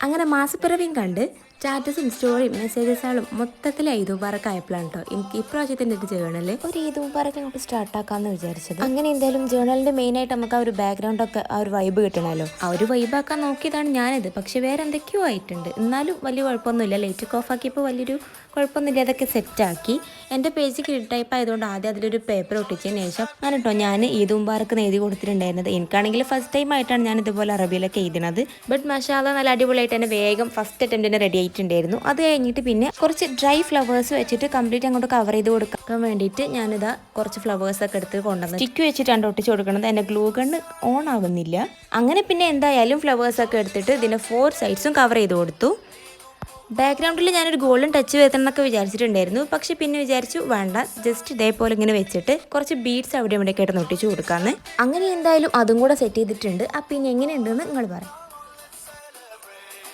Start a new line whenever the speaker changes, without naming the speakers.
അങ്ങനെ മാസപ്പിറവിയും കണ്ട് സ്റ്റാറ്റസും സ്റ്റോറിയും മെസ്സേജസുകളും മൊത്തത്തിൽ ഈദ് മുബാറക്ക് ആയപ്പോഴാണ് കേട്ടോ എനിക്ക് ഇപ്രാവശ്യത്തിൻ്റെ ഒരു ജേണൽ ഒരു ഈദ് മുബാറക്ക് നമുക്ക് സ്റ്റാർട്ടാക്കാമെന്ന് വിചാരിച്ചത്. അങ്ങനെ എന്തായാലും ജേണലിൻ്റെ മെയിനായിട്ട് നമുക്ക് ആ ഒരു ബാക്ക്ഗ്രൗണ്ടൊക്കെ ആ ഒരു വൈബ് കിട്ടണമല്ലോ. ആ ഒരു വൈബാക്കാൻ നോക്കിയതാണ് ഞാനിത്. പക്ഷെ വേറെ എന്തൊക്കെയോ ആയിട്ടുണ്ട്. എന്നാലും വലിയ കുഴപ്പമൊന്നുമില്ല. ലൈറ്റൊക്കെ ഓഫാക്കിയപ്പോൾ വലിയൊരു കുഴപ്പമൊന്നുമില്ല. അതൊക്കെ സെറ്റാക്കി എൻ്റെ പേജ് ക്രിഡ് ടൈപ്പ് ആയതുകൊണ്ട് ആദ്യം അതിലൊരു പേപ്പർ ഒട്ടിച്ചതിന് ശേഷം അങ്ങനെ കേട്ടോ ഞാൻ ഈദ് മുബാറക്ക് എഴുതി കൊടുത്തിട്ടുണ്ടായിരുന്നത്. എനിക്കാണെങ്കിൽ ഫസ്റ്റ് ടൈം ആയിട്ടാണ് ഞാൻ ഇതുപോലെ അറബിയിലൊക്കെ എഴുതുന്നത്. ബട്ട് മാഷാഅല്ലാ നല്ല അടിപൊളിയായിട്ട് തന്നെ വേഗം ഫസ്റ്റ് അറ്റംപ്റ്റ് തന്നെ റെഡി ആയിട്ടുണ്ടായിരുന്നു. അത് കഴിഞ്ഞിട്ട് പിന്നെ കുറച്ച് ഡ്രൈ ഫ്ലവേഴ്സ് വെച്ചിട്ട് കംപ്ലീറ്റ് അങ്ങോട്ട് കവർ ചെയ്ത് കൊടുക്കാൻ വേണ്ടിയിട്ട് ഞാനിതാ കുറച്ച് ഫ്ലവേഴ്സൊക്കെ എടുത്ത് കൊണ്ടുവന്ന് സ്റ്റിക്ക് വെച്ചിട്ടാണ് ഒട്ടിച്ച് കൊടുക്കുന്നത്. എൻ്റെ ഗ്ലൂ ഗണ്ണ് ഓൺ ആവുന്നില്ല. അങ്ങനെ പിന്നെ എന്തായാലും ഫ്ലവേഴ്സൊക്കെ എടുത്തിട്ട് ഇതിൻ്റെ 4 സൈഡ്സും കവർ ചെയ്ത് കൊടുത്തു. ബാക്ക്ഗ്രൗണ്ടിൽ ഞാനൊരു ഗോൾഡൻ ടച്ച് വരുത്തണം എന്നൊക്കെ വിചാരിച്ചിട്ടുണ്ടായിരുന്നു. പക്ഷെ പിന്നെ വിചാരിച്ചു വേണ്ട, ജസ്റ്റ് ഇതേപോലെ ഇങ്ങനെ വെച്ചിട്ട് കുറച്ച് ബീഡ്സ് അവിടെ ഇവിടെയൊക്കെ ആയിട്ട് ഒട്ടിച്ച് കൊടുക്കാമെന്ന്. അങ്ങനെ എന്തായാലും അതും കൂടെ സെറ്റ് ചെയ്തിട്ടുണ്ട്. അപ്പം ഇനി എങ്ങനെയുണ്ടെന്ന് നിങ്ങൾ പറയാം.